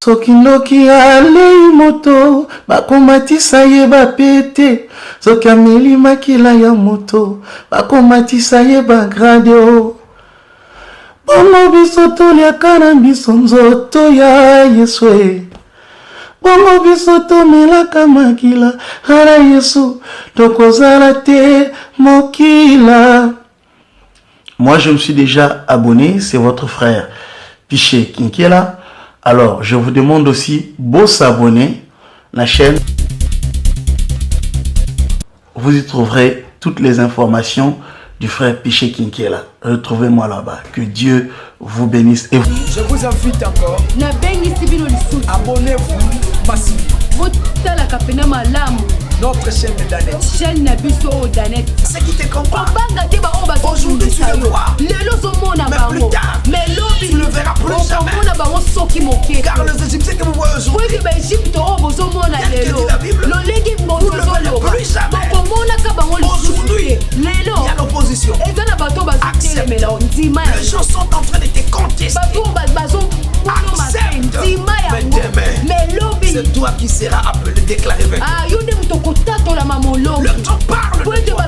soki ndoki alei moto bakomatisa ye bapete soki ameli makila ya moto bakomatisa ye bagrade o bongo biso toliaka na biso nzoto ya Yesu e bongo biso tomelaka makila ala Yesu tokozala te mokila. Moi je me suis déjà abonné, c'est votre frère Piché Kinkela. Alors je vous demande aussi de s'abonner à la chaîne. Vous y trouverez toutes les informations du frère Piché Kinkela. Retrouvez-moi là-bas. Que Dieu vous bénisse. Et je vous invite encore. Abonnez-vous massivement. Notre chaîne de Danette. Chaîne Nabuso Danette. C'est qui te comprend. Aujourd'hui tu le vois. Mais plus tard, tu ne le verras plus jamais. Car les Égyptiens que vous voyez aujourd'hui, il y a que dit la Bible, vous ne le verrez plus jamais. Aujourd'hui, il y a l'opposition. Accepte. Les gens sont en train de te contester. Accepte. Mais demain, c'est toi qui seras appelé déclaré vainqueur. Le temps parle de toi.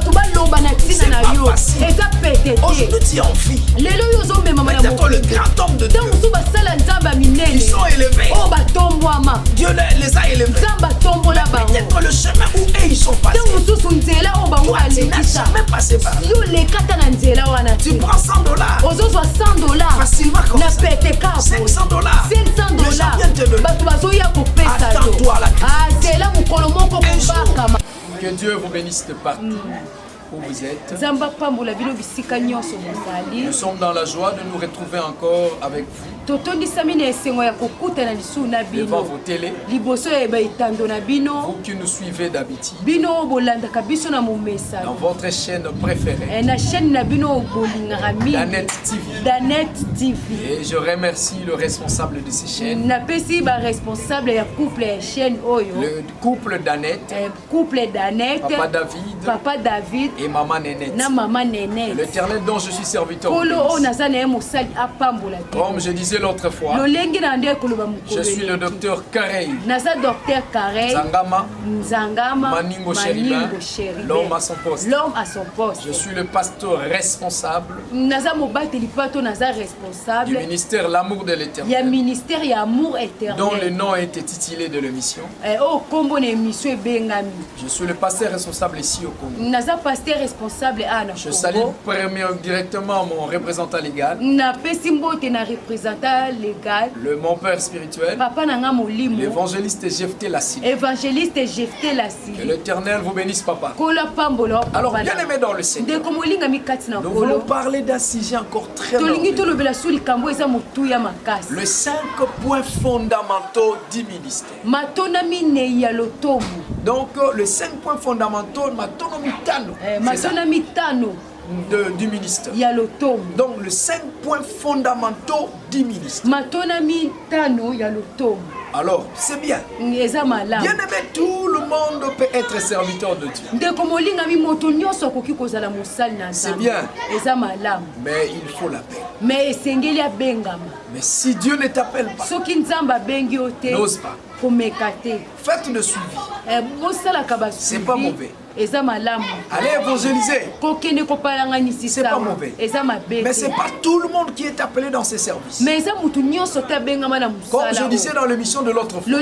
C'est pas facile. Aujourd'hui tu es en vie. Mais toi le grand homme de Dieu. Ils sont élevés. Dieu les a élevés. Peut-être le chemin où ils sont passés. Toi tu n'as jamais passé par là. Tu prends $100 facilement comme ça. $500. Les gens viennent te donner. Attends-toi à la crise. Que Dieu vous bénisse de partout où vous êtes. Nous sommes dans la joie de nous retrouver encore avec vous. Devant vos télés. Vous qui nous suivez d'habitude. Dans votre chaîne préférée. Danette TV. Et je remercie le responsable de ces chaînes. Le couple Danette. Papa David. Et Maman Nénette. L'Éternel dont je suis serviteur. Comme je disais l'autre fois, je suis le docteur Carey. Zangama Maningo Chéribin, l'homme à son poste. Je suis le pasteur responsable du ministère L'amour de l'Éternel, dont le nom a été titré de l'émission. Je suis le pasteur responsable ici au Congo. Je salue directement mon représentant légal, mon père spirituel, l'évangéliste Jephté Lassi. Que l'Éternel vous bénisse, papa. Alors, bien aimé dans le Seigneur, nous voulons parler d'un sujet encore très merveilleux. Le 5 points fondamentaux du ministère. Donc, les 5 points fondamentaux, du ministère. Donc, les 5 points fondamentaux du ministère. Alors, c'est bien. Bien aimé, tout le monde peut être serviteur de Dieu. C'est bien. Mais il faut l'appeler. Mais si Dieu ne t'appelle pas, n'ose pas. Faites le suivi. C'est pas mauvais. Allez évangéliser. C'est pas mauvais. Mais c'est pas tout le monde qui est appelé dans ces services. Comme je disais dans l'émission de l'autre fois. Bien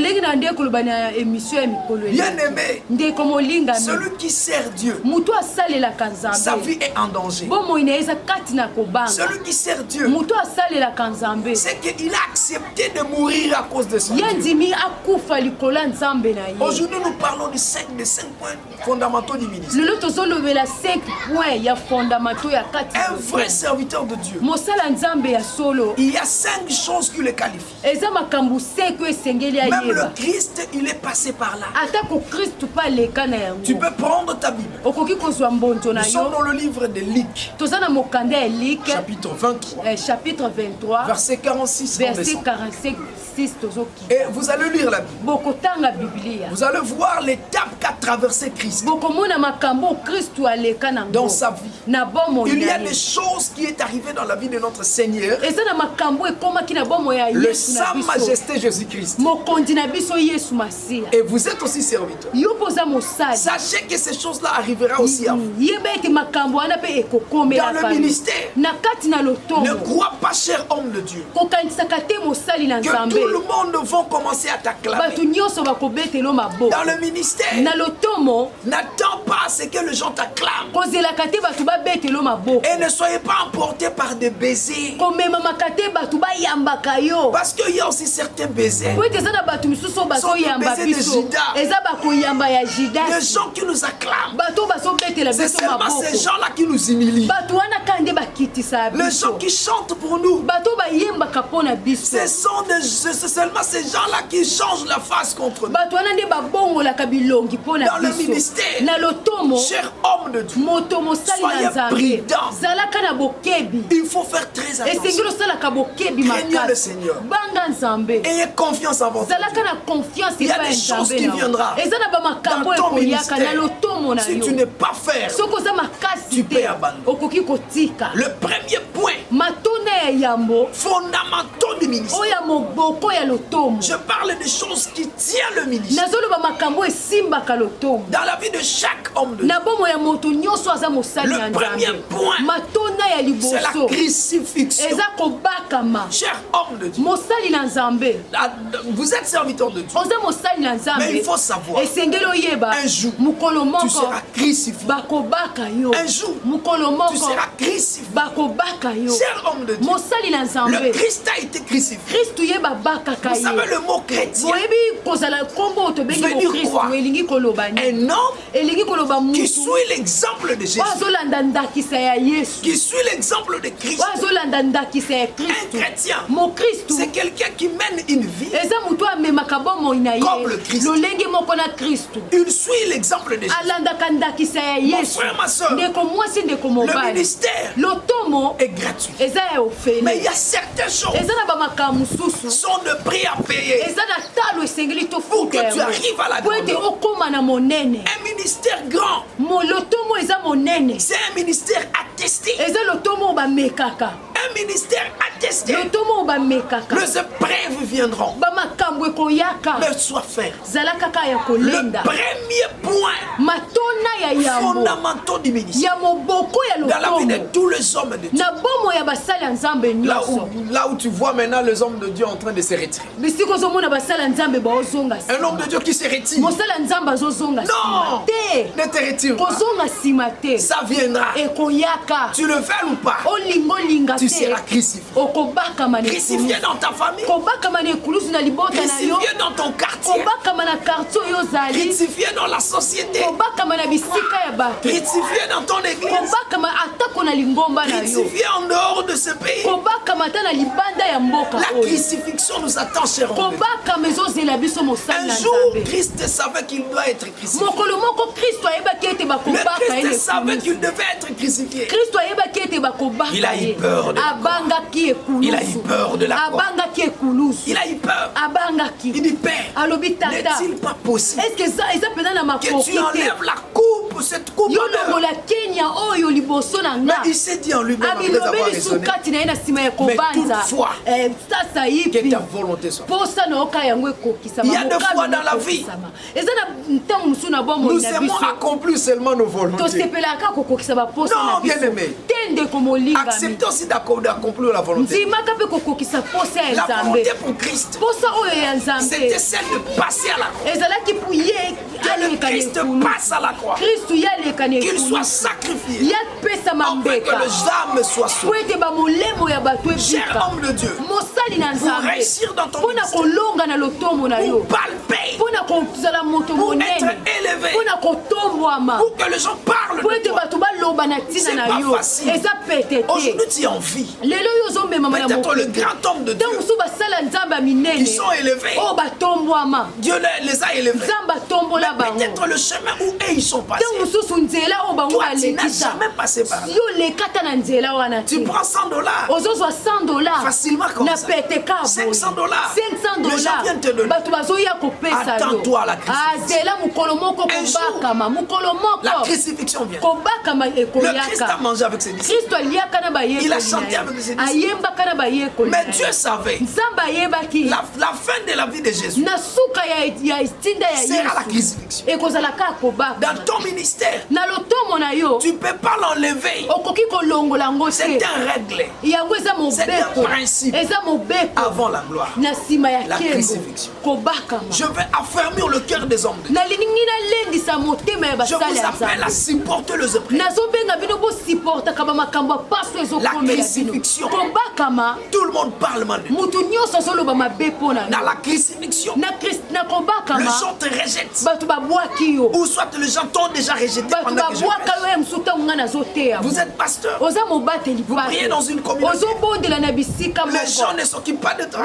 aimé, celui qui sert Dieu, sa vie est en danger. Celui qui sert Dieu, c'est qu'il a accepté de mourir à cause de ça. Aujourd'hui, nous parlons des 5 points fondamentaux du ministère. Un vrai serviteur de Dieu, il y a 5 choses qui le qualifient. Même le Christ, il est passé par là. Tu peux prendre ta Bible. Nous sommes dans le livre de Luc, chapitre 23, verset 46. Et vous allez lire la Bible. Vous allez voir l'étape qu'a traversé Christ. dans sa vie. Il y a des choses qui est arrivées dans la vie de notre Seigneur, le Saint Majesté Jésus-Christ. Et vous êtes aussi serviteur. Sachez que ces choses-là arriveront aussi à vous. Dans le ministère, ne crois pas, cher homme de Dieu, que tout le monde va commencer à t'acclamer. Dans le ministère, n'attends pas à ce que les gens t'acclament. Et ne soyez pas emportés par des baisers. Parce qu'il y a aussi certains baisers. Sont des baisers de Judas. Les gens qui nous acclament. C'est seulement ces gens-là qui nous humilient. Les gens qui chantent pour nous. C'est seulement ces gens-là qui changent la face contre nous. Dans le ministère, cher homme de Dieu, soyez prudents. Il faut faire très attention. Craignez le Seigneur. Ayez confiance en votre Dieu. Il y a des choses qui viendront dans ton ministère. Si tu n'es pas ferme, tu peux abandonner. Le premier point fondamentaux du ministère. Je parle des choses qui tiennent le ministère. Dans la vie de chaque homme de Dieu, le premier point, c'est la crucifixion. Cher homme de Dieu, vous êtes serviteur de Dieu, mais il faut savoir, un jour, tu seras crucifié. Un jour, tu seras crucifié. Cher homme de Dieu, le Christ a été crucifié. Vous savez le mot chrétien veut dire quoi? Un homme qui suit l'exemple de Jésus, qui suit l'exemple de Christ. Un chrétien, c'est quelqu'un qui mène une vie comme le Christ. Il suit l'exemple de Jésus. Mon frère, ma soeur, le ministère est gratuit. Mais il y a certaines choses qui sont de prix à payer pour que tu arrives à la grandeur. Un ministère grand, c'est un ministère attesté. Un ministère attesté. Les épreuves viendront. Mais sois ferme. Le premier point fondamental du ministère, dans la vie de tous les hommes de Dieu, là où tu vois maintenant les hommes de Dieu en train de se retirer. Un homme de Dieu qui se retire. Non, ne te retire pas. Ça viendra. Tu le fais ou pas, tu seras crucifié. Crucifié dans ta famille, crucifié dans ton quartier, crucifié dans la société, crucifié dans ton église, crucifié en dehors de ce pays. La crucifixion nous attend, cher homme. Un jour, Christ savait qu'il doit être crucifié. Le Christ savait qu'il devait être crucifié. Il a eu peur de la croix. Il a eu peur de la croix. Il a eu peur. Il dit, Père, n'est-il pas possible que tu enlèves la coupe, cette coupe d'honneur? Mais il s'est dit en lui-même après avoir raisonné, mais toutefois, que ta volonté soit faite. Il y a deux fois dans la vie, nous aimons accomplir seulement nos volontés. Non, bien aimé, acceptez aussi d'accomplir la volonté. La volonté pour Christ, c'était celle de passer à la croix. Que le Christ passe à la croix, qu'il soit sacrifié, afin que les âmes soient sauvées. Cher homme de Dieu, pour réussir dans ton ministère, pour palper, pour être élevé, pour que les gens parlent de toi, baloba na tina na yo eza pété. Aujourd'hui tu es en vie. Lelo yo zo mema na peut-être le grand homme de Dieu. Donc so basala nzamba minene. Ils sont élevés. Oh batombwama. Dieu les a élevés. Nzamba tombola bango. Peut-être le chemin où eux ils sont passés. Donc so nzela o bango toi tu n'as alekisa. jamais passé par là. Yo le kata na nzela wana. Tu prends $100. Ozo zo $100 facilement comme ça. Na pété ka. $500. $500. Les gens viennent te donner. Bato bazo ya kopesa. Attends-toi à la crucifixion. Azela mukolo moko kobakama mukolo moko. La crucifixion vient. Kobakama ekoyaka. Le Christ a mangé avec ses disciples. Christ aliaka na bayeko. Il a chanté avec ses disciples. Ayemba kana bayeko. Mais Dieu savait. Nzamba yebaki. La fin de la vie de Jésus. Na suka ya istinda ya Yesu. C'est à la crucifixion. Ekozala ka kobaka. Dans ton ministère. Na lotomo na yo. Tu peux pas l'enlever. Okoki kolongola ngo te. C'est un règle. Yango eza mobeko. C'est un principe. Eza mobeko. Avant la gloire. Na sima ya la crucifixion. Kobaka. Je vais affermir le cœur des hommes. Na liningi na lendi sa motema ya basala. Je vous appelle à supporter le zepré. Nazo benga bino bo supporta kaba makambo paso ezo la komela crucifixion. Kobakama. Tout le monde parle maintenant. Mutu nyoso solo ba mabepo na. Dans la crucifixion. Na kobakama. Les gens te rejettent. Batu ba bwaki yo. Ou soit les gens t'ont déjà rejeté pendant que je prêche. Vous êtes pasteur. Vous priez dans une communauté. Les gens ne s'occupent pas de toi.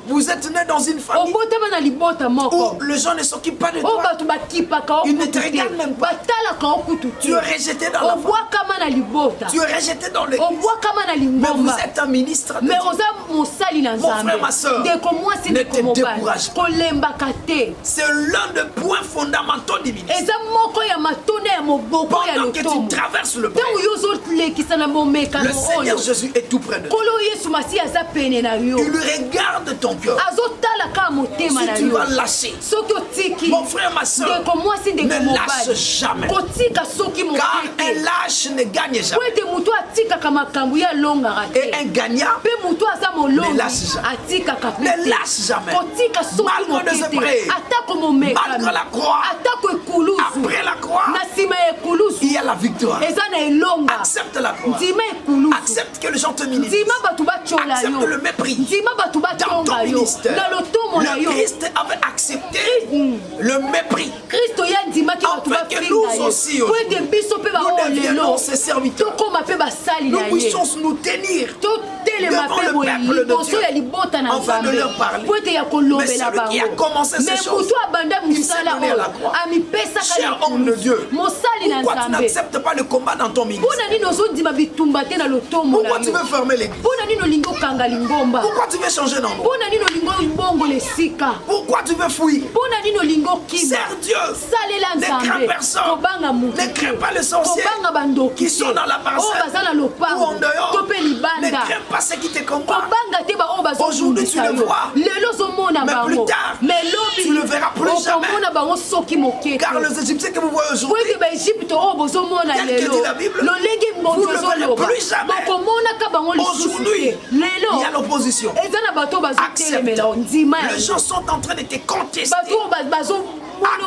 Vous êtes né dans une famille où les gens ne s'occupent pas de toi. Ils ne te regardent même pas. Tu es rejeté dans la famille. Tu es rejeté dans l'église. Mais vous êtes un ministre de Dieu. Mon frère, ma soeur, ne te décourage pas. C'est l'un des points fondamentaux du ministère. Pendant que tu traverses le prêt, le Seigneur Jésus est tout près de toi. Il regarde ton cœur. Si tu vas lâcher, mon frère, ma soeur, ne lâche jamais. Car un lâche ne gagne jamais. Et un gagnant ne lâche jamais. Ne lâche jamais. Malgré les épreuves, malgré la croix, après la croix, il y a la victoire. Accepte la croix. Accepte que les gens te minimisent. Accepte le mépris. Dans ton ministère, le Christ avait accepté le mépris. Afin que nous aussi, nous deviennons ses serviteurs. Nous puissions nous tenir devant le peuple de Dieu afin de leur parler. Mais celui qui a commencé ces choses, il s'est donné à la croix. Cher homme de Dieu, pourquoi tu n'acceptes pas le combat dans ton ministère? Pourquoi tu veux fermer l'église? Pourquoi tu veux changer d'endroit? Pourquoi tu veux fuir? Sers Dieu. Ne crains personne. Ne crains pas les sorciers qui sont dans la parcelle ou en dehors. Ne crains pas ceux qui te combattent. Aujourd'hui tu le vois, mais plus tard tu le verras plus jamais. Car les Égyptiens que vous voyez aujourd'hui, tel que dit la Bible, vous ne le verrez plus jamais. Aujourd'hui, il y a l'opposition. Accepte. Les gens sont en train de te contester.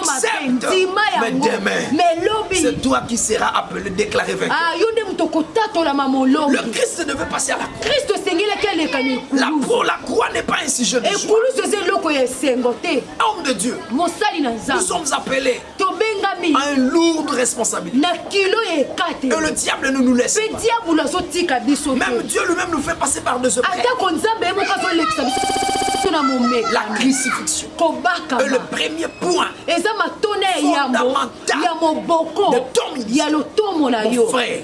Accepte. Mais demain, c'est toi qui seras appelé, déclaré vainqueur. Le Christ devait passer à la croix. La croix n'est pas un sujet de joie. Homme de Dieu, nous sommes appelés à une lourde responsabilité. Et le diable ne nous laisse pas. Même Dieu lui-même nous fait passer par des épreuves. La crucifixion est le premier point fondamental de ton ministère. Mon frère,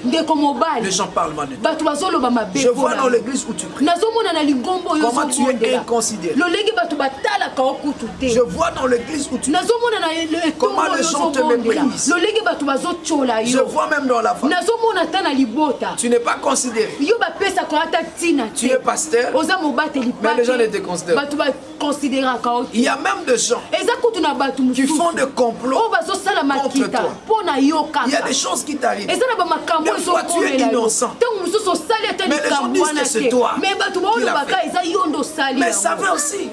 les gens parlent maintenant. Je vois dans l'église où tu pries comment tu es inconsidéré. Je vois dans l'église où tu pries comment les gens te méprisent. Je vois même dans la famille. Tu n'es pas considéré. Tu es pasteur, mais les gens ne te considèrent pas. Il y a même des gens qui font des complots contre toi. Il y a des choses qui t'arrivent. Des fois tu es innocent. Mais les gens disent que c'est toi qui l'as fait. Mais savez aussi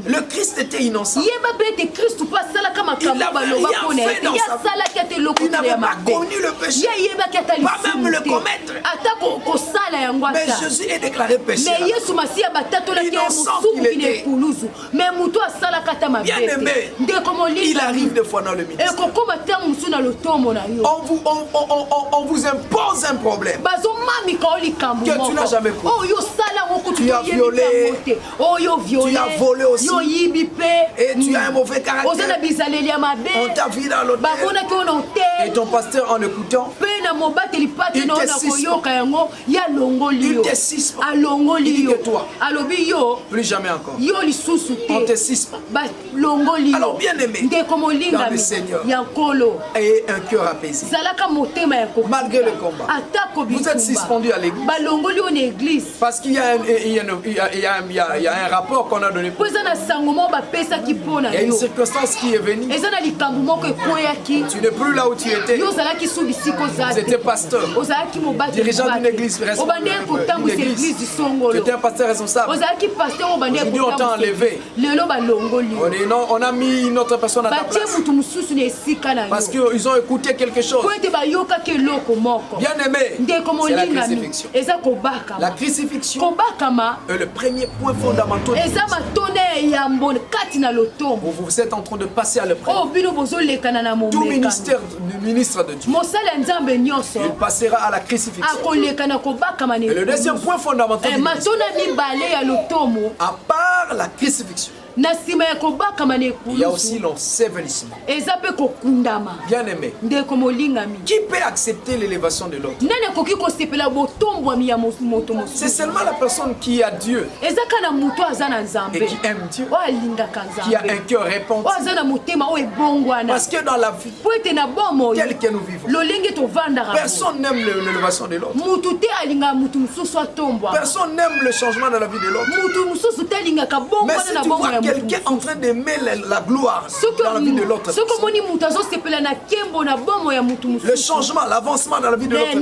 Le Christ était innocent. Il n'avait rien fait dans sa vie. Il n'avait pas connu le péché. Pas même le commettre. Mais Jésus est déclaré pécheur. Innocent qu'il était. Bien aimé, il arrive des fois dans le ministère. On vous impose un problème que tu n'as jamais pris. Tu as violé, tu as volé aussi, et tu as un mauvais caractère. On t'a vu dans l'hôtel. Et ton pasteur, en écoutant, il te sispe. Il dit que toi, plus jamais encore. On te sispe. Alors bien aimé dans le Seigneur, ayez un cœur apaisé. Malgré le combat, vous êtes suspendu à l'église. Parce qu'il y a un rapport qu'on a donné. Il y a une circonstance qui est venue. Tu n'es plus là où tu étais. Vous étais pasteur, dirigeant d'une église responsable. Tu étais un pasteur responsable. Aujourd'hui, on t'a enlevé. On a mis une autre personne à ta place. Parce qu'ils ont écouté quelque chose. Bien aimé, c'est la crucifixion. La crucifixion est le premier point fondamental. Vous vous êtes en train de passer à l'épreuve. Tout ministre de Dieu, il passera à la crucifixion. Et le deuxième point fondamental, à part la crucifixion, il y a aussi l'ensevelissement. Bien aimé, qui peut accepter l'élévation de l'autre? C'est seulement la personne qui a Dieu et qui aime Dieu, qui a un cœur répandu. Parce que dans la vie telle que nous vivons, personne n'aime l'élévation de l'autre. Personne n'aime le changement dans la vie de l'autre. Mais si tu vois quelqu'un en train d'aimer la gloire dans la vie de l'autre, le changement, l'avancement dans la vie de l'autre,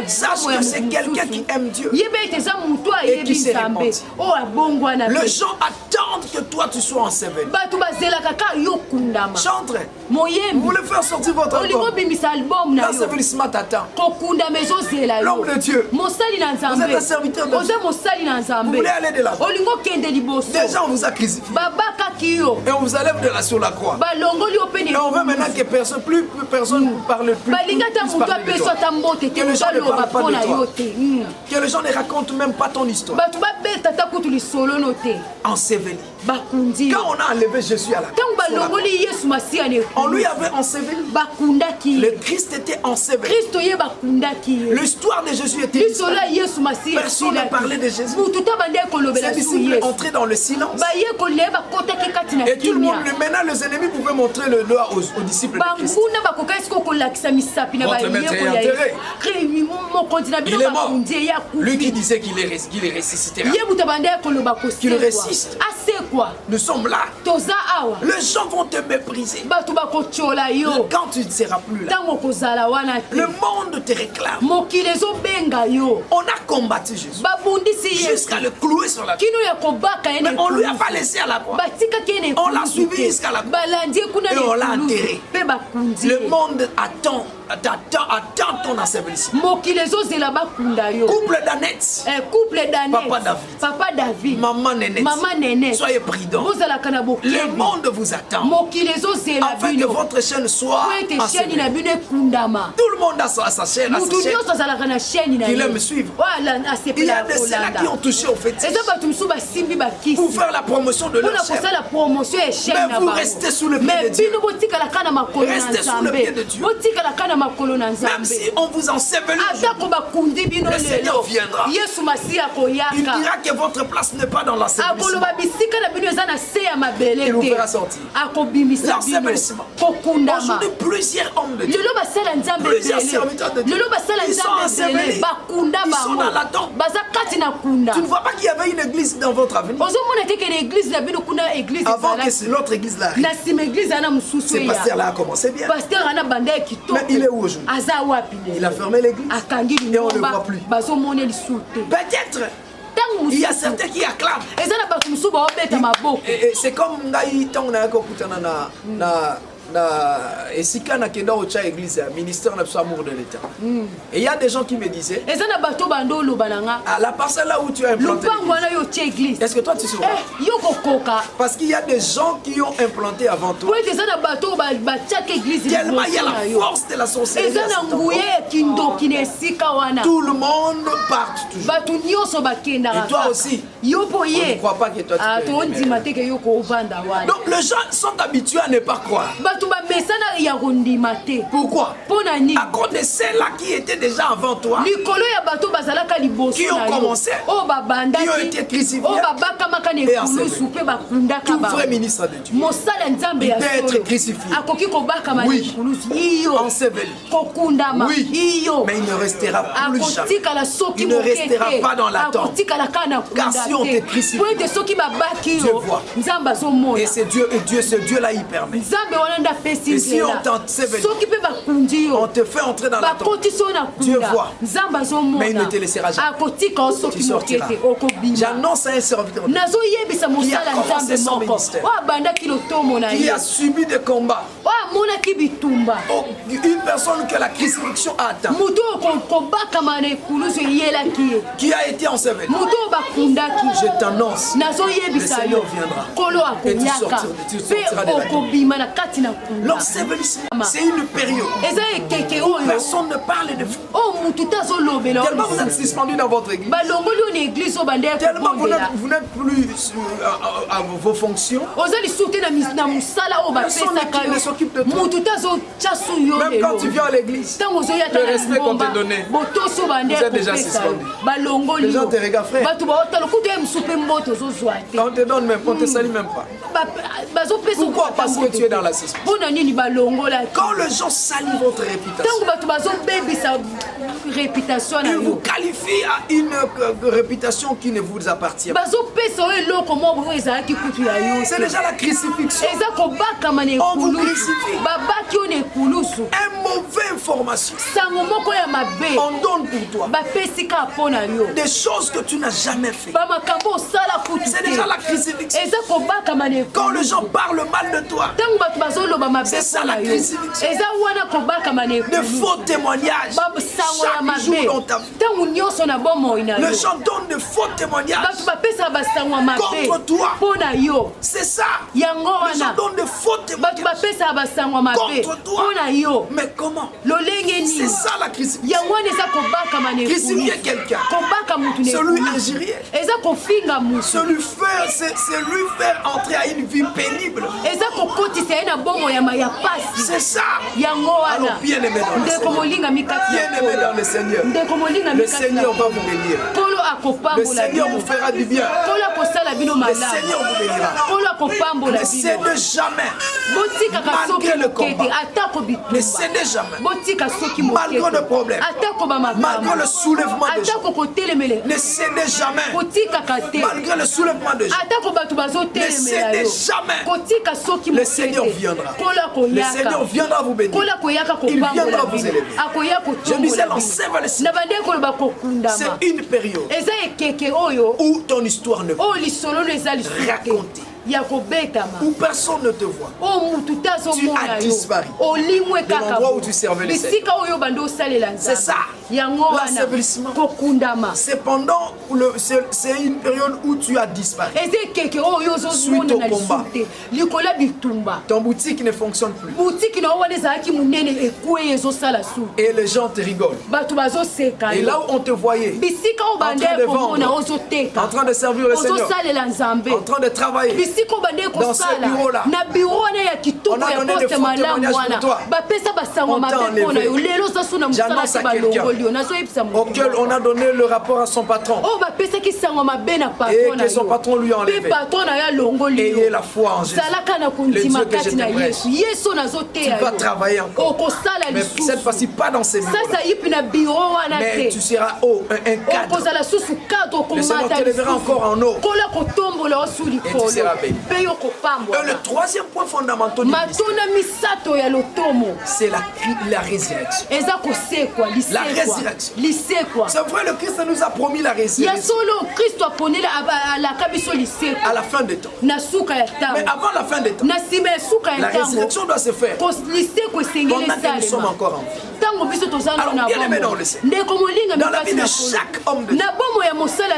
sache que c'est quelqu'un qui aime Dieu et qui s'est répandu. Les gens attendent que toi tu sois enseveli. Chantre, vous voulez faire sortir votre album, l'ensevelissement t'attend. L'homme de Dieu, vous êtes un serviteur de Dieu, vous voulez aller de l'avant. Déjà on vous a crucifié et on vous enlève de là sur la croix. Et on veut maintenant que plus personne ne parle plus. Que les gens ne parlent pas de toi. Que les gens ne racontent même pas ton histoire. Enseveli. Quand on a enlevé Jésus à la croix, on lui avait enseveli. Le Christ était enseveli. L'histoire de Jésus était disparue. Personne ne parlait de Jésus. Ses disciples entraient dans le silence. Et tout le monde, maintenant les ennemis pouvaient montrer le doigt aux disciples de Christ. Votre maître est enterré. Il est mort. Lui qui disait qu'il ressuscitera. Qu'il ressuscite. Nous sommes là. Les gens vont te mépriser. Quand tu ne seras plus là, le monde te réclame. On a combattu Jésus jusqu'à le clouer sur la croix. Mais on ne lui a pas laissé à la croix. On l'a suivi jusqu'à la croix. Et on l'a enterré. Le monde attend ton ensevelissement. Couple d'Annette, Papa David, Maman Nénette, soyez prudents. Le monde vous attend afin que votre chaîne soit ensevelie. Tout le monde a sa chaîne, qui l'aime suivre. Il y a de ceux-là qui ont touché au fétiche pour faire la promotion de leur chaîne. Mais vous restez sous le pied de Dieu. Restez sous le pied de Dieu. Même si on vous ensevelit, le Seigneur viendra. Il dira que votre place n'est pas dans l'ensevelissement. Il vous fera sortir. L'ensevelissement. Aujourd'hui, plusieurs hommes de Dieu, plusieurs serviteurs de Dieu, ils sont ensevelis. Ils sont dans la tombe. Tu ne vois pas qu'il y avait une église dans votre avenir. Avant que l'autre église là arrive. Ce pasteur-là a commencé bien. Mais il est où aujourd'hui? Il a fermé l'église et on ne le voit plus. Peut-être il y a certains qui acclament. Et c'est comme et si quand on a au église, ministère de l'amour de l'État. Et il y a des gens qui me disaient, la parcelle là où tu as implanté l'église, est-ce que toi tu sais? Parce qu'il y a des gens qui ont implanté avant toi. Tellement il y a la force de la sorcellerie. Tout le monde part toujours. Et toi aussi, on ne croit pas que toi tu peux. Donc les gens sont habitués à ne pas croire. Pourquoi? À cause de ceux-là qui étaient déjà avant toi, qui ont commencé, qui ont été crucifiés et ensevelis. Tout vrai ministre de Dieu, il peut être crucifié, oui, enseveli, oui, mais il ne restera plus jamais. Il ne restera pas dans la tombe. Car si on te crucifie, Dieu voit. Et c'est Dieu, ce Dieu-là, il permet. Et si on t'enseveli, on te fait entrer dans la tombe, Dieu voit, mais il ne te laissera jamais. Tu sortiras. J'annonce à un serviteur qui a commencé son ministère, qui a subi des combats, une personne que la crucifixion a atteint, qui a été enseveli. Je t'annonce, le Seigneur viendra et tu sortiras de la tombe. L'ensevelissement, c'est une période où personne ne parle de vous. Tellement vous êtes suspendu dans votre église. Tellement vous n'êtes plus à vos fonctions. Personne ne s'occupe de toi. Même quand tu viens à l'église, le respect qu'on te donnait, vous êtes déjà suspendu. Les gens te regardent, frère. On te donne même, on te salue même pas. Pourquoi? Parce que tu es dans la suspension. Quand les gens salient votre réputation, ils vous qualifient à une réputation qui ne vous appartient pas. C'est déjà la crucifixion. On vous crucifie. Une mauvaise information. On donne pour toi des choses que tu n'as jamais fait. C'est déjà la crucifixion. Quand les gens parlent mal de toi, c'est ça la crucifixion. De faux témoignages chaque jour dans ta vie. Les gens donnent de faux témoignages contre toi. C'est ça. Les gens donnent de faux témoignages contre toi. Mais comment? C'est ça la crucifixion. Crucifier quelqu'un, celui injurier, celui faire entrer à une vie pénible. C'est ça. Alors bien aimé dans le Seigneur, le Seigneur va vous bénir. Le Seigneur vous fera du bien. Le Seigneur vous bénira. Ne cédez jamais malgré le combat. Ne cédez jamais malgré le problème, malgré le soulèvement de gens. Ne cédez jamais malgré le soulèvement de gens. Ne cédez jamais. Le Seigneur viendra. Le Seigneur viendra vous bénir. Il viendra vous élever. Je disais l'ensevelissement, c'est une période où ton histoire ne peut raconter, où personne ne te voit. Tu as disparu de l'endroit où tu servais le Seigneur. C'est ça. L'ensevelissement, c'est une période où tu as disparu suite au combat. Ton boutique ne fonctionne plus et les gens te rigolent. Et là où on te voyait en train de vendre, en train de servir le Seigneur, en train de travailler dans ce bureau-là, on a donné des faux témoignages pour toi. On t'a enlevé. J'annonce à quelqu'un auquel on a donné le rapport à son patron et que son patron lui a enlevé. Ayez la foi en Jésus, le Dieu que je t'embrasse. Tu vas travailler encore, mais cette fois-ci pas dans ces bureaux, mais tu seras haut, un cadre. Le Seigneur te lèvera encore en haut et tu seras béni. Et le troisième point fondamental du c'est la résurrection. La résurrection. C'est vrai, le Christ nous a promis la résurrection. À la fin des temps. Mais avant la fin des temps, la résurrection doit se faire pendant que nous sommes encore en vie. Alors, bien aimé dans le Seigneur, dans la vie de chaque homme de Dieu,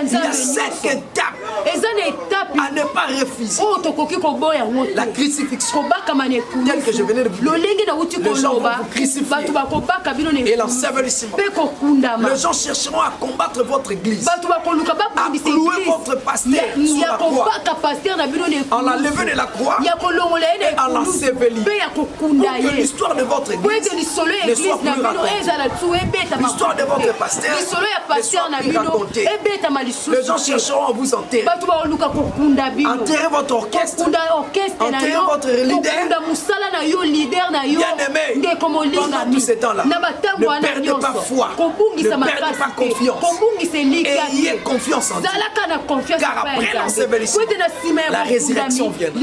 il y a 5 étapes à ne pas refuser. La crucifixion, telle que je venais de vous dire. Les gens vont vous crucifier et l'ensevelissement. Les gens chercheront à combattre votre église, à clouer votre pasteur sur la croix, en l'enlevant de la croix et en l'ensevelir, pour que l'histoire de votre église ne soit plus racontée. L'histoire de votre pasteur ne soit plus racontée. Les gens chercheront à vous enterrer. Enterrez votre orchestre, enterrez votre leader. Bien aimé, pendant tous ces temps-là, ne perdez pas foi, ne perdez pas confiance, et ayez confiance en Dieu. Car après l'ensevelissement, la résurrection viendra.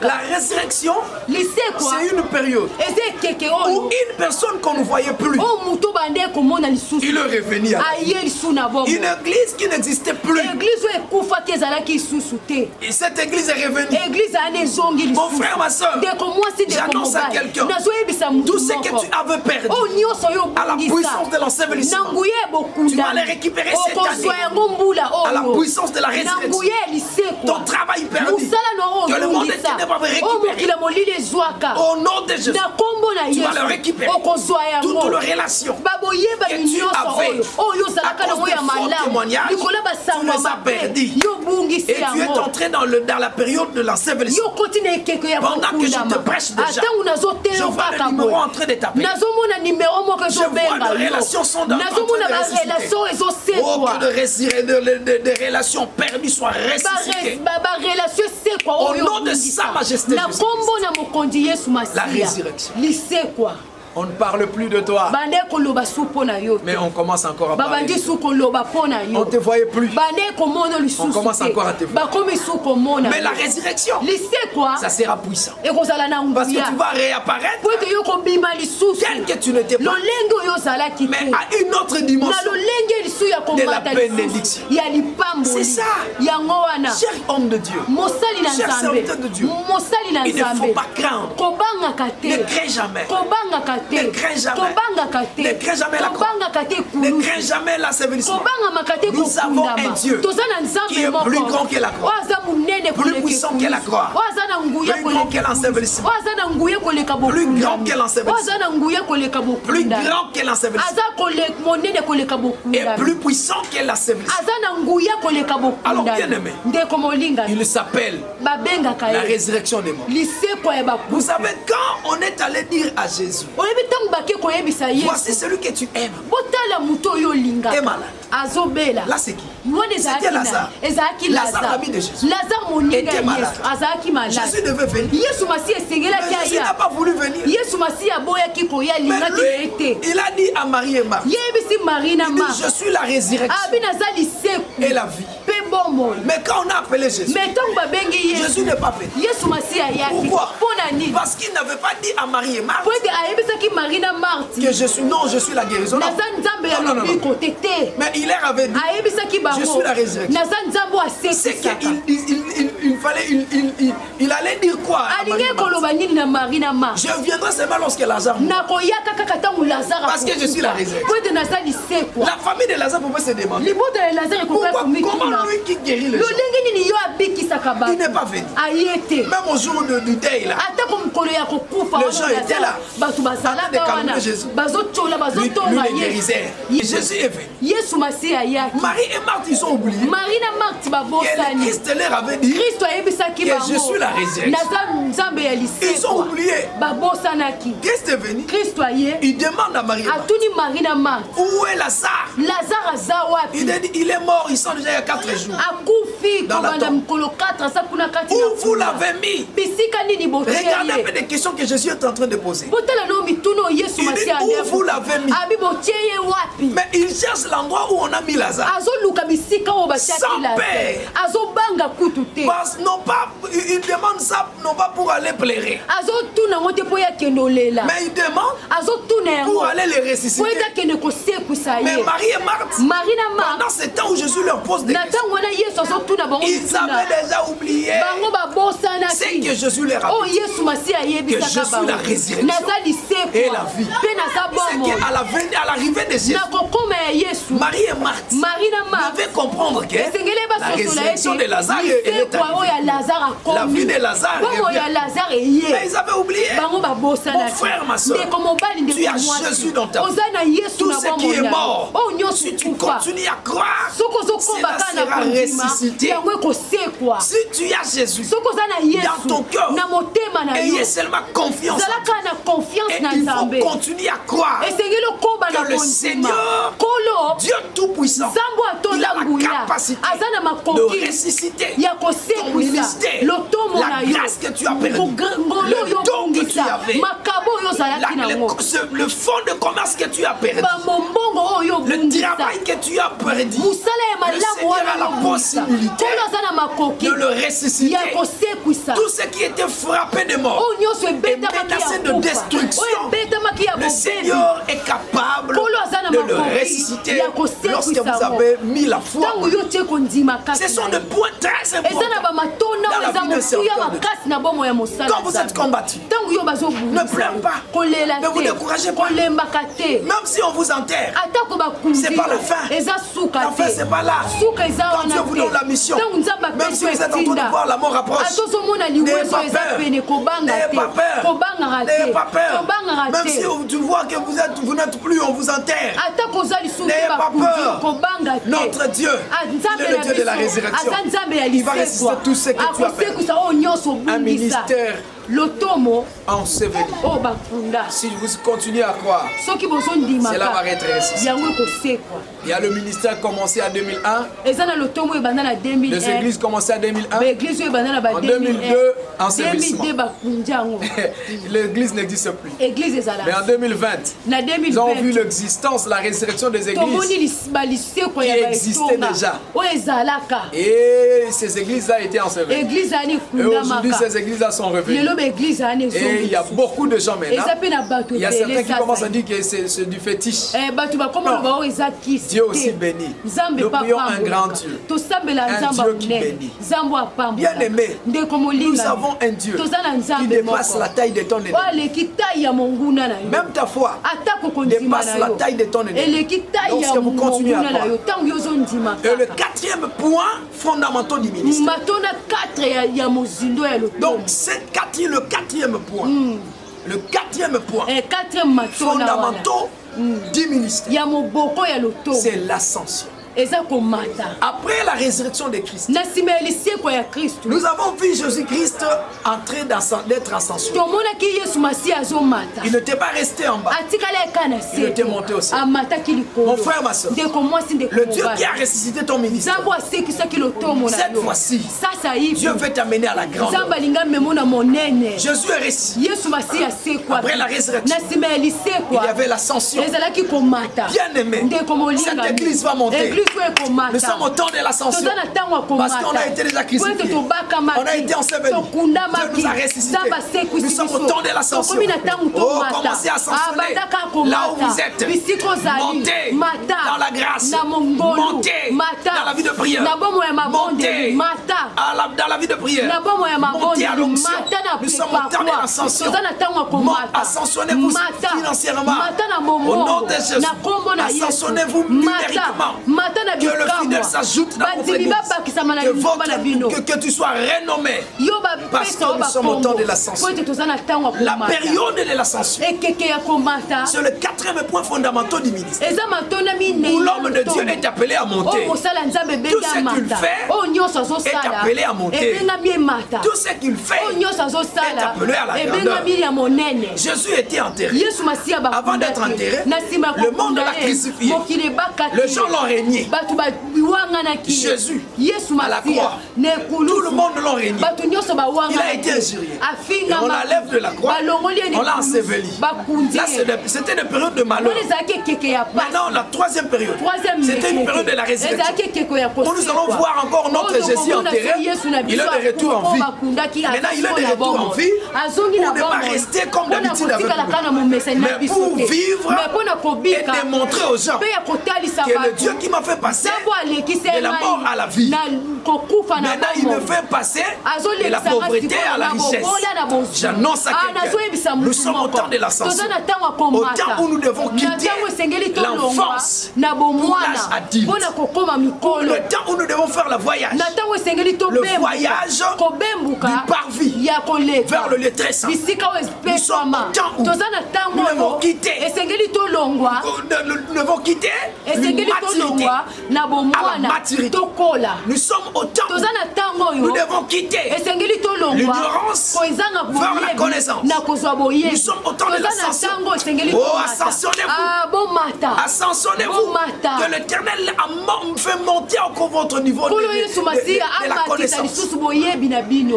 La résurrection, c'est une période où une personne qu'on ne voyait plus, il est revenu. Une église qui n'existait plus, et cette église est revenue. Mon frère, ma soeur, j'annonce à quelqu'un tout ce que tu avais perdu à la puissance de l'ensevelissement, tu vas les récupérer cette année à la puissance de la résurrection. Ton travail perdu, que le monde entier va récupérer au nom de Jésus. Tu vas le récupérer. Toutes les relations que tu avais à cause de faux témoignages, tu les as perdus. Et tu es entré dans la période de l'ensevelissement. Pendant que je te prêche déjà, je vois le numéro en train de taper. Je vois les relations sont dans train de ressusciter. Oh, que de relations perdues soient ressuscitées. Au nom de sa majesté Jésus. La résurrection. On ne parle plus de toi, mais on commence encore à parler. On ne te voyait plus, on commence encore à te voir. Mais la résurrection, ça sera puissant, parce que tu vas réapparaître tel que tu n'étais pas, mais à une autre dimension de la bénédiction. C'est ça, cher homme de Dieu, cher serviteur de Dieu. Il ne faut pas craindre. Ne crains jamais. Ne crains jamais. Ne crains jamais la croix. Ne crains jamais l'ensevelissement. Nous avons un Dieu qui est plus grand que la croix, plus puissant que la croix, plus grand que l'ensevelissement, plus grand que l'ensevelissement, plus grand que l'ensevelissement, et plus puissant que l'ensevelissement. Alors bien aimé, il s'appelle la résurrection des morts. Vous savez, quand on est allé dire à Jésus, voici celui que tu aimes est malade. Là c'est qui? C'était Lazare. Lazare, l'ami de Jésus, était malade. Jésus devait venir, mais Jésus n'a pas voulu venir. Mais lui, il a dit à Marie et Marthe, il dit, je suis la résurrection et la vie. Mais quand on a appelé Jésus, Jésus n'est pas venu. Pourquoi? Parce qu'il n'avait pas dit à Marie et Marthe que je suis la guérison. Non. Mais il leur avait dit, je suis la résurrection. C'est qu'il allait dire quoi? Je viendrai seulement lorsque Lazare mourra, parce que je suis la résurrection. La famille de Lazare pouvait se demander, comment lui qui guérit les gens, il n'est pas venu. Même au jour du deuil là, les gens étaient là, en train de calmer Jésus. Lui les guérissait. Jésus est venu. Marie et Marthe, ils ont oublié que le Christ leur avait dit que je suis la résurrection. Ils ont oublié. Christ est venu. Il demande à Marie et Marthe, où est Lazare? Il est mort, ils sont déjà il y a 4 jours. jours. Dans la tombe. Où vous l'avez mis? Regardez un peu des questions que Jésus est en train de poser. Il dit où vous l'avez mis? Mais il cherche l'endroit où on a mis Lazare. Sans père. Non pas, il demande ça non pas pour aller pleurer. Mais il demande pour aller les ressusciter. Mais Marie et Marthe, pendant ce temps où Jésus leur pose des questions, ils avaient déjà oublié ce que Jésus leur a dit. Que je suis la résurrection et la vie. C'est qu'à l'arrivée de Jésus, Marie et Marthe devaient comprendre que la résurrection de Lazare est arrivée. La vie de Lazare revient. Mais ils avaient oublié. Mon frère, ma soeur, tu as Jésus dans ta vie. Tout ce qui est mort, si tu continues à croire, cela sera ressuscité. Si tu as Jésus dans ton cœur, ayez seulement confiance en Dieu. Et il faut continuer à croire que le Seigneur, Dieu Tout-Puissant, il a la capacité de ressusciter ton ministère, la grâce que tu as perdue, le don que tu avais, le fonds de commerce que tu as perdu, le travail que tu as perdu. Le Seigneur a la possibilité de le ressusciter. Tout ce qui était frappé de mort et menacé de destruction, le Seigneur est capable de le ressusciter lorsque vous avez mis la foi. Ce sont des points très importants dans la vie de certains. Quand vous êtes combattu, ne pleurez pas, ne vous découragez pas. Même si on vous enterre, c'est pas la fin. La fin, c'est pas là. Quand Dieu vous donne la mission, même si vous êtes en train de voir la mort approche, n'ayez pas peur. N'ayez pas peur. N'ayez pas peur. Même si tu vois que vous n'êtes plus, on vous enterre. N'ayez pas peur. Notre Dieu, il est le Dieu de la résurrection. Il va ressusciter tout ce que tu as fait. Un ministère enseveli. Si vous continuez à croire, cela va être ressuscité. Il y a le ministère commencé en 2001. Les églises commencées en 2001. En 2002, ensevelissement. L'église n'existe plus. Mais en 2020, nous avons vu l'existence, la résurrection des églises qui existaient déjà. Et ces églises-là étaient ensevelies. Et aujourd'hui, ces églises-là sont revenues. Et il y a beaucoup de gens maintenant. Il y a certains qui commencent à dire que c'est du fétiche. Non. Dieu aussi bénit. Nous prions un grand Dieu. Un Dieu qui bénit. Bien aimé, nous avons un Dieu qui dépasse la taille de ton ennemi. Même ta foi dépasse la taille de ton ennemi. Lorsque vous continuez à croire. Et le quatrième point fondamental du ministère. Donc c'est le quatrième point. Le quatrième point fondamental du ministère, c'est l'ascension. Après la résurrection de Christ, nous avons vu Jésus-Christ en train d'être ascensionné. Il n'était pas resté en bas. Il était monté au ciel. Mon frère, ma soeur, le Dieu qui a ressuscité ton ministère, cette fois-ci, Dieu veut t'amener à la grande. Jésus est ressuscité. Après la résurrection, il y avait l'ascension. Bien aimé, cette église va monter. Nous sommes au temps de l'ascension. Parce qu'on a été déjà crucifiés. On a été ensevelis. Dieu nous a ressuscités. Nous sommes au temps de l'ascension. Oh, commencez à ascensionner. Là où vous êtes. Montez dans la grâce. Montez dans la vie de prière. Montez dans la vie de prière. Montez à l'onction. Nous sommes au temps de l'ascension. Ascensionnez-vous financièrement. Au nom de Jésus. Ascensionnez-vous numériquement. Que le fidèle s'ajoute dans votre église. Que tu sois renommé. Parce que nous sommes au temps de l'ascension. La période de l'ascension. C'est le quatrième point fondamental du ministère. Où l'homme de Dieu est appelé à monter. Tout ce qu'il fait est appelé à monter. Tout ce qu'il fait est appelé à la grandeur. Jésus était enterré. Avant d'être enterré, le monde l'a crucifié. Les gens l'ont régné. régné. Jésus à la croix. Tout le monde l'a régné. Il a été injurié. Et on l'enlève de la croix. On l'a enseveli. Là, c'était une période de malheur. Maintenant, la troisième période, c'était une période de la résurrection. Où nous allons voir encore notre Jésus enterré. Il est de retour en vie. Maintenant, il est de retour en vie. Pour ne pas rester comme d'habitude avec nous, mais pour vivre et démontrer aux gens que le Dieu qui m'a fait passer de la mort à la vie, maintenant il me fait passer de la pauvreté à la richesse. J'annonce à quelqu'un, nous sommes au temps de l'ascension, au temps où nous devons quitter l'enfance pour l'âge adulte, le temps où nous devons faire le voyage du parvis vers le lieu très saint. Nous sommes au temps où nous devons quitter l'immaturité à la maturité. Nous sommes au temps où nous devons quitter l'ignorance vers la connaissance. Nous sommes au temps de l'ascension. Oh, ascensionnez-vous. Ascensionnez-vous. Que l'Éternel fait monter encore votre niveau de la connaissance.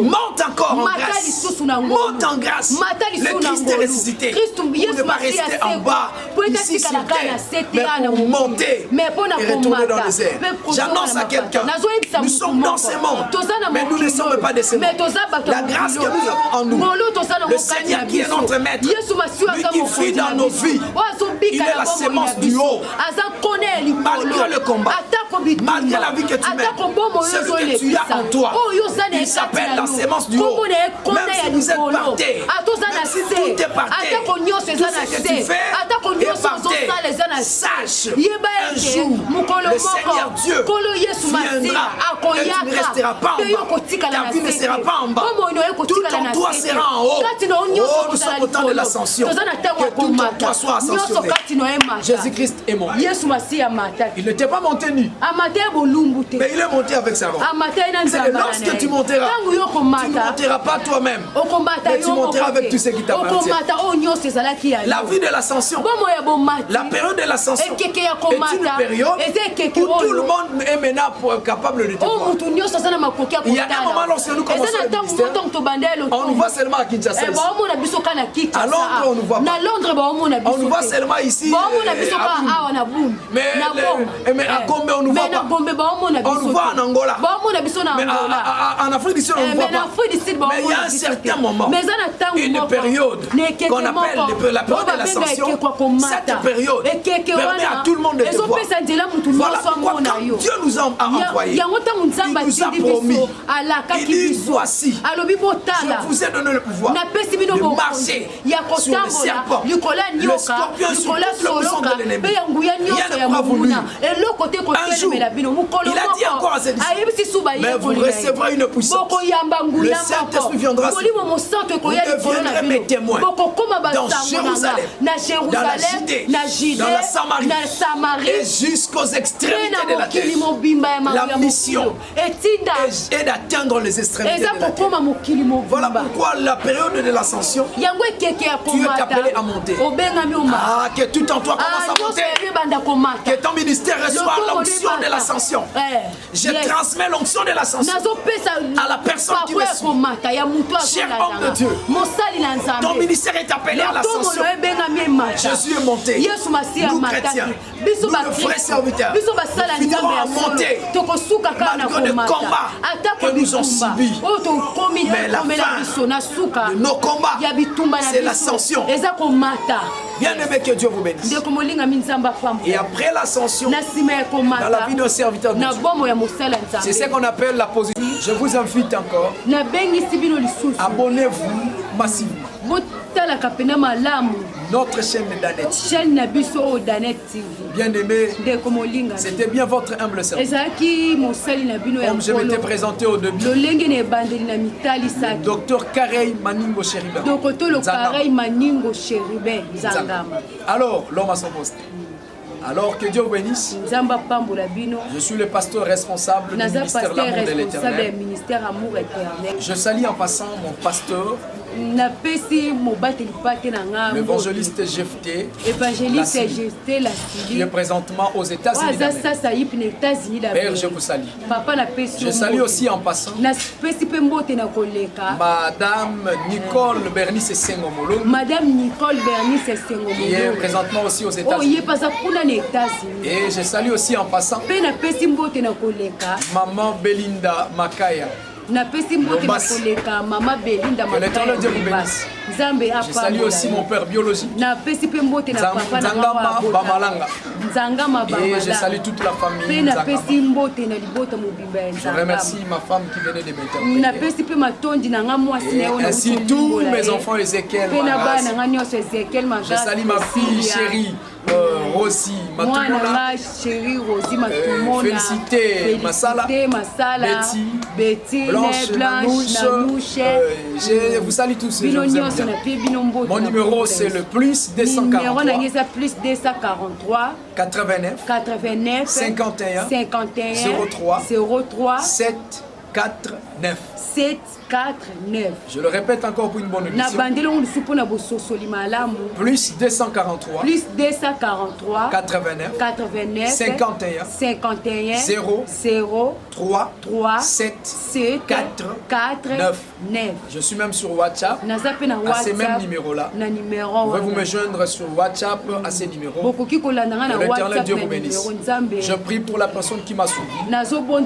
Monte encore en grâce. Monte en grâce. Le Christ est ressuscité. Pour ne pas rester en bas, ici sur terre, mais pour monter et retourner dans les airs. J'annonce à quelqu'un, nous sommes dans ce monde, mais nous ne sommes pas de ce monde. La grâce que nous avons en nous, le Seigneur qui est notre maître, lui qui vit dans nos vies, il est la sémence du haut. Malgré le combat, malgré la vie que tu mènes, ce que tu as en toi, il s'appelle la sémence du haut. Même si vous êtes par terre, même si tout est par terre, tout ce que tu fais est par terre, sache un jour, le Seigneur Dieu viendra et tu ne resteras pas en bas. Ta vie ne sera pas en bas. Tout ton toit sera en haut. Oh, nous sommes au temps de l'ascension. Que tout ton toit soit ascensionné. Jésus-Christ est mort. Il n'était pas monté nu, mais il est monté avec sa robe. C'est lorsque tu monteras, tu ne monteras pas toi-même, mais tu monteras avec tout ce qui t'appartient. La vie de l'ascension, la période de l'ascension est une période où tout le monde est maintenant capable de te voir. Il y a un moment lorsque nous commençons le ministère, on nous voit seulement à Kinshasa. À Londres, on ne nous voit pas. On nous voit seulement ici. Mais à Gombe, on ne nous voit pas. On nous voit en Angola. Mais en Afrique du Sud, on ne nous voit pas. Mais il y a un certain moment, une période qu'on appelle la période de l'ascension. Cette période permet à tout le monde de te voir. Voilà pourquoi quand Dieu nous a envoyés, il nous a promis, il dit voici, je vous ai donné le pouvoir de marcher sur les serpents, le scorpion, sur tout le puissant de l'ennemi. Rien ne pourra vous nuire. Un jour, il a dit encore à ses disciples, mais vous recevrez une puissance. Le Saint-Esprit viendra sur vous. Vous deviendrez mes témoins dans Jérusalem, dans la Judée, dans la Samarie et jusqu'aux extrémités de la terre. La mission est d'atteindre les extrémités de la terre. Voilà pourquoi la période de l'ascension, tu es appelé à monter. Ah, que tout en toi commence à monter. Que ton ministère reçoive l'onction de l'ascension. Je transmets l'onction de l'ascension à la personne qui me suit. Cher homme de Dieu, ton ministère est appelé à l'ascension. Jésus est monté. Nous chrétiens, nous le vrai serviteur, nous finirons à monter malgré le combat que nous avons subi. Mais la fin de nos combats, c'est l'ascension. Bien aimé, que Dieu vous bénisse. Et après l'ascension, dans la vie d'un serviteur de Dieu, c'est ce qu'on appelle la position. Je vous invite encore, abonnez-vous massivement. Notre chaîne Danet. Bien aimé, c'était bien votre humble service. Comme je m'étais présenté au début, Dr Karey Maningo Chérubin. Alors, l'homme à son poste. Alors que Dieu vous bénisse. Je suis le pasteur responsable du ministère de l'amour de l'Éternel. Je salue en passant mon pasteur L'évangéliste Jephté, qui est présentement aux États-Unis d'Amérique. Père, je vous salue. Je salue aussi en passant Madame Nicole Bernice Sengomolo, qui est présentement aussi aux États-Unis. Et je salue aussi en passant Maman Belinda Makaya. Que l'Éternel Dieu vous bénisse. Je salue aussi mon père biologique, Nzangama Bamalanga. Et je salue toute la famille Nzangama. Je remercie ma femme qui venait de m'interpréter. Et ainsi tous mes enfants Ézéchiel, je salue ma fille chérie Rossi, Félicité, Masala, Betty, Blanche, Nanouche, je vous salue tous. Je vous aime bien. Mon numéro c'est le plus 243 89 51 03 749. Je le répète encore pour une bonne audition. Plus 243 89 51 03 749. Je suis même sur WhatsApp à ces mêmes numéros-là. Vous pouvez vous me joindre sur WhatsApp à ces numéros. Que l'Éternel Dieu vous bénisse. Je prie pour la personne qui m'a suivi.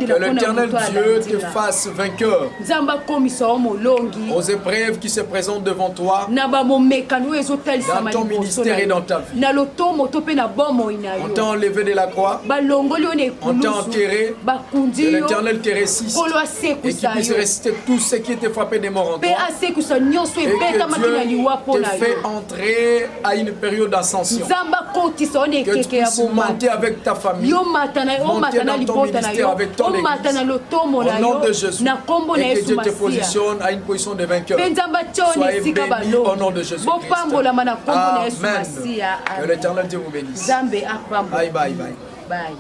Que l'Éternel Dieu te fasse vainqueur aux épreuves qui se présentent devant toi, dans ton ministère et dans ta vie. On t'a enlevé de la croix, on t'a enterré, que l'Éternel te ressuscite et qu'il puisse rester tout ce qui était frappé de mort en toi, et que Dieu te fait entrer à une période d'ascension, que tu puisses monter avec ta famille, monter dans ton ministère avec ton église, au nom de Jésus, et que Dieu te positionne à une position de vainqueur. Soyez bénis au nom de Jésus-Christ. Amen. Que l'Éternel Dieu vous bénisse. Bye bye bye. Bye.